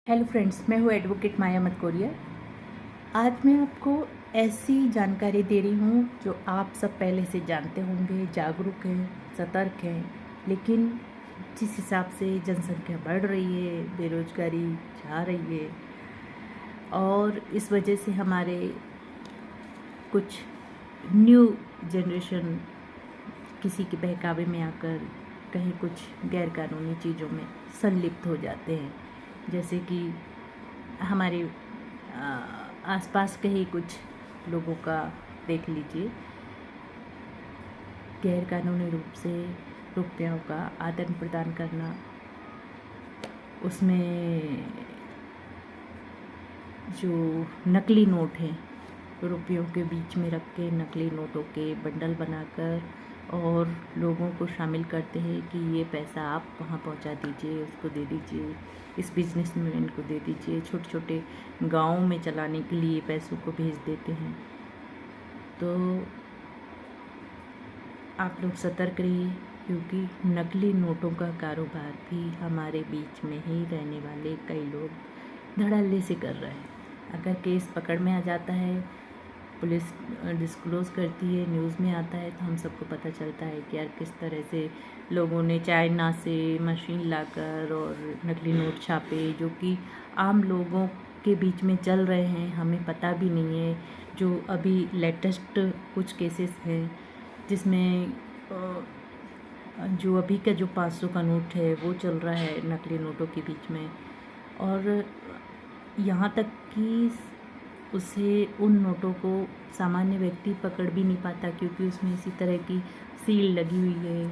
Hello friends, मैं हूँ advocate माया मटकोरिया। आज मैं आपको ऐसी जानकारी दे रही हूँ जो आप सब पहले से जानते होंगे, जागरूक हैं, सतर्क हैं। लेकिन जिस हिसाब से जनसंख्या बढ़ रही है, बेरोजगारी जा रही है और इस वजह से हमारे कुछ न्यू जनरेशन किसी के बहकावे में आकर कहीं कुछ गैरकानूनी चीज़ों में संलिप्त हो जाते हैं। जैसे कि हमारे आसपास के ही कुछ लोगों का देख लीजिए, गैरकानूनी रूप से रुपयों का आदान प्रदान करना, उसमें जो नकली नोट हैं रुपयों के बीच में रख के नकली नोटों के बंडल बनाकर और लोगों को शामिल करते हैं कि ये पैसा आप वहाँ पहुँचा दीजिए, उसको दे दीजिए, इस बिजनेसमैन को दे दीजिए। छोटे छोटे गाँव में चलाने के लिए पैसों को भेज देते हैं। तो आप लोग सतर्क रहिए, क्योंकि नकली नोटों का कारोबार भी हमारे बीच में ही रहने वाले कई लोग धड़ल्ले से कर रहे हैं। अगर केस पकड़ में आ जाता है, पुलिस डिस्क्लोज़ करती है, न्यूज़ में आता है, तो हम सबको पता चलता है कि यार किस तरह से लोगों ने चाइना से मशीन लाकर और नकली नोट छापे, जो कि आम लोगों के बीच में चल रहे हैं, हमें पता भी नहीं है। जो अभी लेटेस्ट कुछ केसेस हैं जिसमें जो अभी का जो 500 का नोट है वो चल रहा है नकली नोटों के बीच में, और यहाँ तक कि उसे उन नोटों को सामान्य व्यक्ति पकड़ भी नहीं पाता, क्योंकि उसमें इसी तरह की सील लगी हुई है,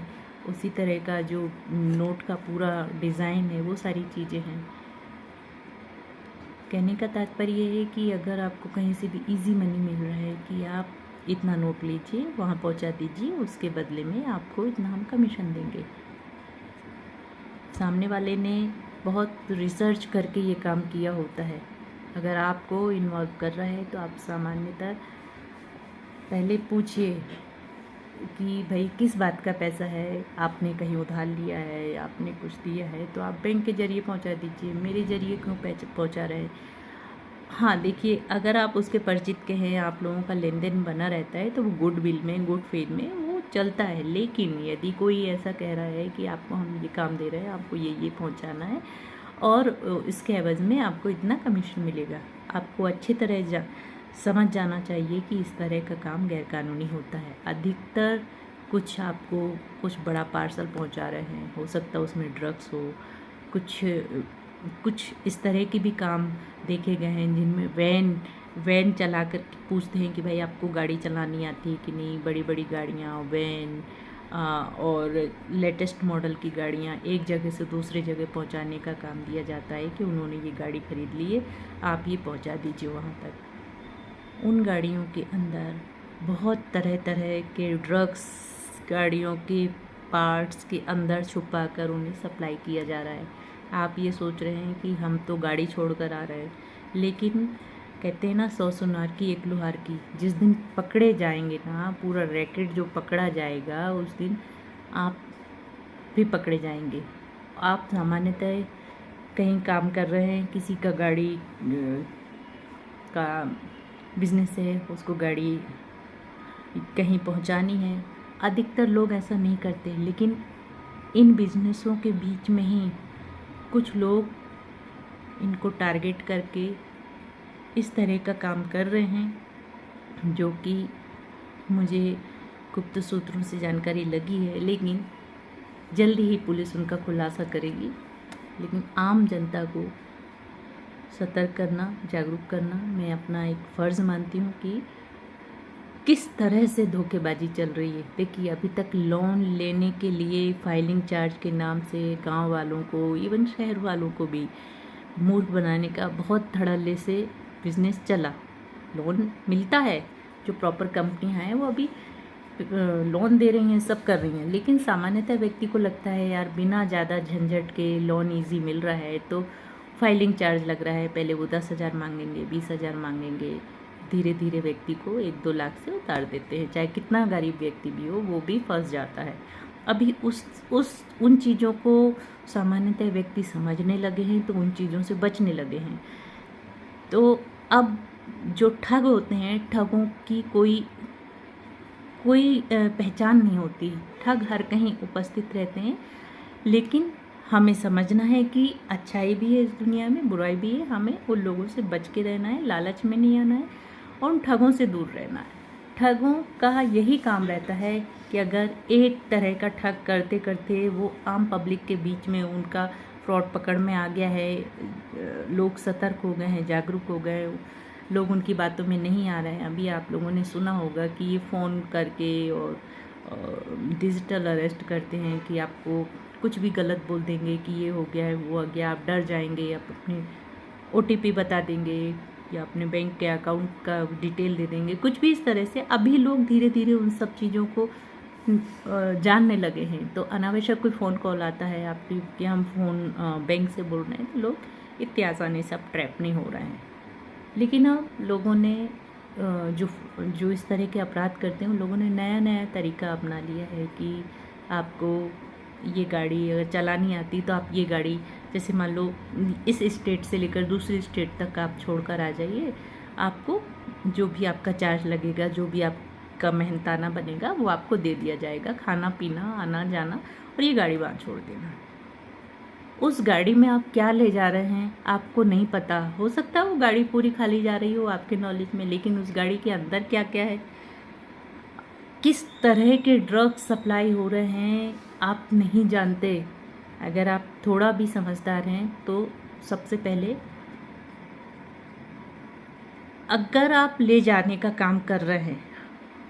उसी तरह का जो नोट का पूरा डिज़ाइन है, वो सारी चीज़ें हैं। कहने का तात्पर्य है कि अगर आपको कहीं से भी इजी मनी मिल रहा है कि आप इतना नोट लीजिए, वहाँ पहुँचा दीजिए, उसके बदले में आपको इतना हम कमीशन देंगे। सामने वाले ने बहुत रिसर्च करके ये काम किया होता है। अगर आपको इन्वॉल्व कर रहा है तो आप सामान्यतः पहले पूछिए कि भाई किस बात का पैसा है, आपने कहीं उधार लिया है, आपने कुछ दिया है, तो आप बैंक के ज़रिए पहुंचा दीजिए, मेरे ज़रिए क्यों पहुंचा रहे हैं। हाँ देखिए, अगर आप उसके परिचित के हैं, आप लोगों का लेन देन बना रहता है, तो वो गुडविल में, गुड फेथ में वो चलता है। लेकिन यदि कोई ऐसा कह रहा है कि आपको हम ये काम दे रहे हैं, आपको ये पहुंचाना है और इसके एवज़ में आपको इतना कमीशन मिलेगा, आपको अच्छी तरह समझ जाना चाहिए कि इस तरह का काम गैरकानूनी होता है। अधिकतर कुछ आपको कुछ बड़ा पार्सल पहुंचा रहे हैं, हो सकता है उसमें ड्रग्स हो, कुछ इस तरह के भी काम देखे गए हैं जिनमें वैन चला कर पूछते हैं कि भाई आपको गाड़ी चलानी आती है कि नहीं। बड़ी बड़ी गाड़ियाँ, वैन और लेटेस्ट मॉडल की गाड़ियाँ एक जगह से दूसरी जगह पहुंचाने का काम दिया जाता है कि उन्होंने ये गाड़ी खरीद ली है, आप ये पहुंचा दीजिए वहाँ तक। उन गाड़ियों के अंदर बहुत तरह तरह के ड्रग्स गाड़ियों के पार्ट्स के अंदर छुपा कर उन्हें सप्लाई किया जा रहा है। आप ये सोच रहे हैं कि हम तो गाड़ी छोड़कर आ रहे हैं, लेकिन कहते हैं ना, 100 सुनार की एक लुहार की। जिस दिन पकड़े जाएंगे ना, पूरा रैकेट जो पकड़ा जाएगा, उस दिन आप भी पकड़े जाएंगे। आप सामान्यतः कहीं काम कर रहे हैं, किसी का गाड़ी का बिजनेस है, उसको गाड़ी कहीं पहुंचानी है। अधिकतर लोग ऐसा नहीं करते, लेकिन इन बिजनेसों के बीच में ही कुछ लोग इनको टारगेट करके इस तरह का काम कर रहे हैं, जो कि मुझे गुप्त सूत्रों से जानकारी लगी है। लेकिन जल्दी ही पुलिस उनका खुलासा करेगी। लेकिन आम जनता को सतर्क करना, जागरूक करना मैं अपना एक फ़र्ज़ मानती हूँ कि किस तरह से धोखेबाजी चल रही है। देखिए, अभी तक लोन लेने के लिए फाइलिंग चार्ज के नाम से गांव वालों को, इवन शहर वालों को भी मूर्ख बनाने का बहुत धड़ल्ले से बिजनेस चला। लोन मिलता है, जो प्रॉपर कंपनियां हैं वो अभी लोन दे रही हैं, सब कर रही हैं। लेकिन सामान्यतः व्यक्ति को लगता है यार बिना ज़्यादा झंझट के लोन इजी मिल रहा है, तो फाइलिंग चार्ज लग रहा है, पहले वो 10,000 मांगेंगे, 20,000 मांगेंगे, धीरे धीरे व्यक्ति को 1-2 लाख से उतार देते हैं। चाहे कितना गरीब व्यक्ति भी हो, वो भी फंस जाता है। अभी उन चीज़ों को सामान्यतः व्यक्ति समझने लगे हैं, तो उन चीज़ों से बचने लगे हैं। तो अब जो ठग होते हैं, ठगों की कोई पहचान नहीं होती। ठग हर कहीं उपस्थित रहते हैं, लेकिन हमें समझना है कि अच्छाई भी है इस दुनिया में, बुराई भी है। हमें उन लोगों से बच के रहना है, लालच में नहीं आना है और उन ठगों से दूर रहना है। ठगों का यही काम रहता है कि अगर एक तरह का ठग करते करते वो आम पब्लिक के बीच में उनका फ्रॉड पकड़ में आ गया है, लोग सतर्क हो गए हैं, जागरूक हो गए, लोग उनकी बातों में नहीं आ रहे हैं। अभी आप लोगों ने सुना होगा कि ये फ़ोन करके और डिजिटल अरेस्ट करते हैं कि आपको कुछ भी गलत बोल देंगे कि ये हो गया है, वो हो गया, आप डर जाएंगे, आप अपनी OTP बता देंगे या अपने बैंक के अकाउंट का डिटेल दे देंगे, कुछ भी इस तरह से। अभी लोग धीरे धीरे उन सब चीज़ों को जानने लगे हैं। तो अनावश्यक कोई फ़ोन कॉल आता है आपकी कि हम फ़ोन बैंक से बोल रहे हैं, तो लोग इतने आसानी से अब ट्रैप नहीं हो रहे हैं। लेकिन अब लोगों ने जो इस तरह के अपराध करते हैं, उन लोगों ने नया नया तरीका अपना लिया है कि आपको ये गाड़ी अगर चलानी आती तो आप ये गाड़ी, जैसे मान लो इस स्टेट से लेकर दूसरी स्टेट तक आप छोड़कर आ जाइए, आपको जो भी आपका चार्ज लगेगा, जो भी आपका मेहनताना बनेगा, वो आपको दे दिया जाएगा, खाना पीना, आना जाना, और ये गाड़ी वहाँ छोड़ देना। उस गाड़ी में आप क्या ले जा रहे हैं आपको नहीं पता। हो सकता है वो गाड़ी पूरी खाली जा रही हो आपके नॉलेज में, लेकिन उस गाड़ी के अंदर क्या क्या है, किस तरह के ड्रग्स सप्लाई हो रहे हैं आप नहीं जानते। अगर आप थोड़ा भी समझदार हैं तो सबसे पहले, अगर आप ले जाने का काम कर रहे हैं,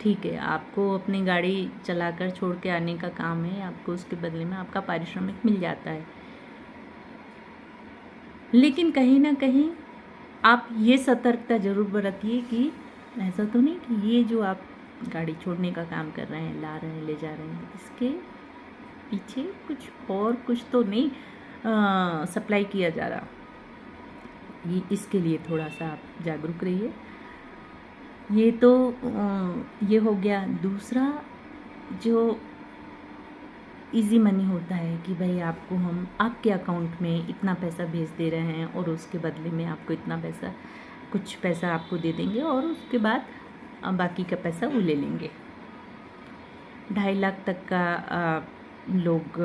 ठीक है, आपको अपनी गाड़ी चलाकर छोड़ के आने का काम है, आपको उसके बदले में आपका पारिश्रमिक मिल जाता है। लेकिन कहीं ना कहीं आप ये सतर्कता ज़रूर बरतिए कि ऐसा तो नहीं कि ये जो आप गाड़ी छोड़ने का काम कर रहे हैं, ला रहे हैं, ले जा रहे हैं, इसके पीछे कुछ तो नहीं सप्लाई किया जा रहा। ये इसके लिए थोड़ा सा आप जागरूक रहिए। ये तो ये हो गया। दूसरा, जो इजी मनी होता है कि भाई आपको हम आपके अकाउंट में इतना पैसा भेज दे रहे हैं और उसके बदले में आपको इतना पैसा, कुछ पैसा आपको दे देंगे और उसके बाद बाकी का पैसा वो ले लेंगे। 2.5 लाख तक का लोग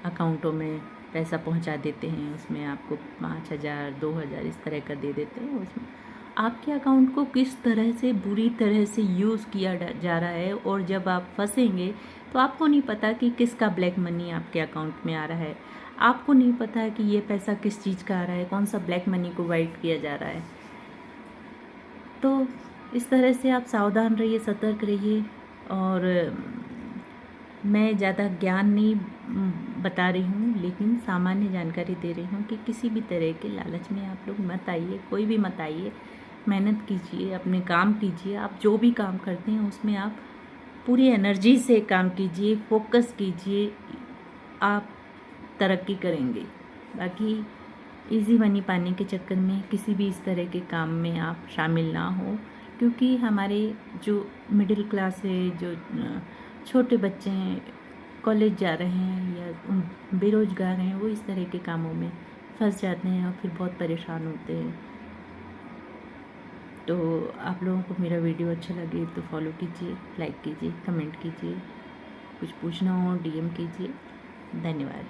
अकाउंटों में पैसा पहुंचा देते हैं, उसमें आपको 5,000 2,000 इस तरह का दे देते हैं। उसमें आपके अकाउंट को किस तरह से बुरी तरह से यूज़ किया जा रहा है, और जब आप फंसेंगे तो आपको नहीं पता कि किसका ब्लैक मनी आपके अकाउंट में आ रहा है, आपको नहीं पता है कि ये पैसा किस चीज़ का आ रहा है, कौन सा ब्लैक मनी को वाइट किया जा रहा है। तो इस तरह से आप सावधान रहिए, सतर्क रहिए। और मैं ज़्यादा ज्ञान नहीं बता रही हूँ, लेकिन सामान्य जानकारी दे रही हूँ कि किसी भी तरह के लालच में आप लोग मत आइए, कोई भी मत आइए। मेहनत कीजिए, अपने काम कीजिए। आप जो भी काम करते हैं उसमें आप पूरी एनर्जी से काम कीजिए, फोकस कीजिए, आप तरक्की करेंगे। बाकी इजी मनी पाने के चक्कर में किसी भी इस तरह के काम में आप शामिल ना हो, क्योंकि हमारे जो मिडिल क्लास है, जो छोटे बच्चे हैं, कॉलेज जा रहे हैं या बेरोजगार हैं, वो इस तरह के कामों में फंस जाते हैं और फिर बहुत परेशान होते हैं। तो आप लोगों को मेरा वीडियो अच्छा लगे तो फॉलो कीजिए, लाइक कीजिए, कमेंट कीजिए, कुछ पूछना हो DM कीजिए। धन्यवाद।